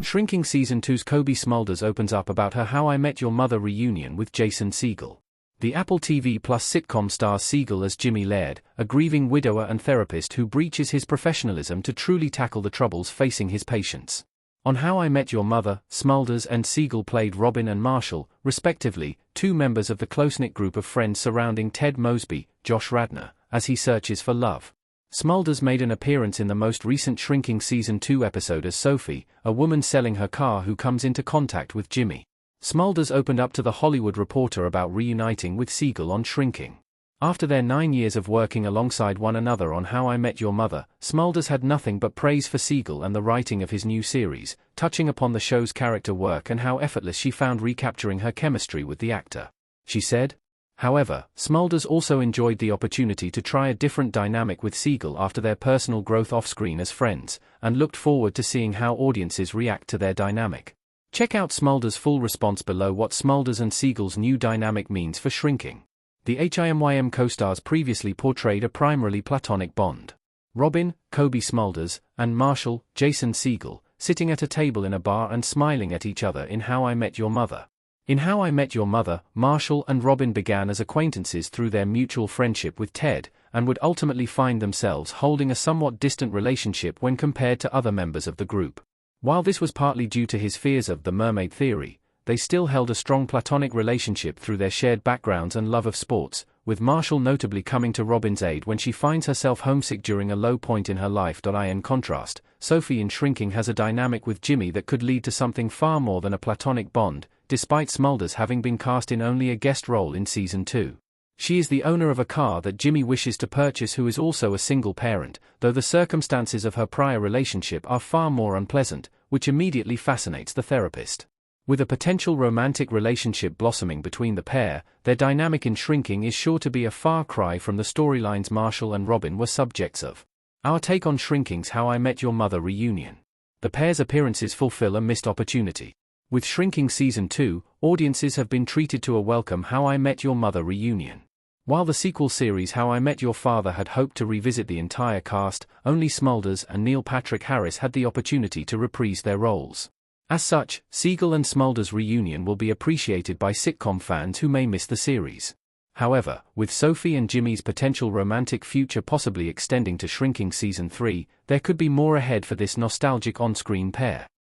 Shrinking Season 2's Cobie Smulders opens up about her How I Met Your Mother reunion with Jason Segel. The Apple TV Plus sitcom stars Segel as Jimmy Laird, a grieving widower and therapist who breaches his professionalism to truly tackle the troubles facing his patients. On How I Met Your Mother, Smulders and Segel played Robin and Marshall, respectively, two members of the close-knit group of friends surrounding Ted Mosby, Josh Radnor, as he searches for love. Smulders made an appearance in the most recent Shrinking Season 2 episode as Sophie, a woman selling her car who comes into contact with Jimmy. Smulders opened up to The Hollywood Reporter about reuniting with Segel on Shrinking. After their 9 years of working alongside one another on How I Met Your Mother, Smulders had nothing but praise for Segel and the writing of his new series, touching upon the show's character work and how effortless she found recapturing her chemistry with the actor. She said. However, Smulders also enjoyed the opportunity to try a different dynamic with Segel after their personal growth off-screen as friends, and looked forward to seeing how audiences react to their dynamic. Check out Smulders' full response below what Smulders and Segel's new dynamic means for Shrinking. The HIMYM co-stars previously portrayed a primarily platonic bond. Robin, Cobie Smulders, and Marshall, Jason Segel, sitting at a table in a bar and smiling at each other in How I Met Your Mother. In How I Met Your Mother, Marshall and Robin began as acquaintances through their mutual friendship with Ted, and would ultimately find themselves holding a somewhat distant relationship when compared to other members of the group. While this was partly due to his fears of the mermaid theory, they still held a strong platonic relationship through their shared backgrounds and love of sports, with Marshall notably coming to Robin's aid when she finds herself homesick during a low point in her life. In contrast, Sophie in Shrinking has a dynamic with Jimmy that could lead to something far more than a platonic bond, despite Smulders having been cast in only a guest role in Season 2. She is the owner of a car that Jimmy wishes to purchase, who is also a single parent, though the circumstances of her prior relationship are far more unpleasant, which immediately fascinates the therapist. With a potential romantic relationship blossoming between the pair, their dynamic in Shrinking is sure to be a far cry from the storylines Marshall and Robin were subjects of. Our take on Shrinking's How I Met Your Mother reunion. The pair's appearances fulfill a missed opportunity. With Shrinking Season 2, audiences have been treated to a welcome How I Met Your Mother reunion. While the sequel series How I Met Your Father had hoped to revisit the entire cast, only Smulders and Neil Patrick Harris had the opportunity to reprise their roles. As such, Segel and Smulders' reunion will be appreciated by sitcom fans who may miss the series. However, with Sophie and Jimmy's potential romantic future possibly extending to Shrinking Season 3, there could be more ahead for this nostalgic on-screen pair.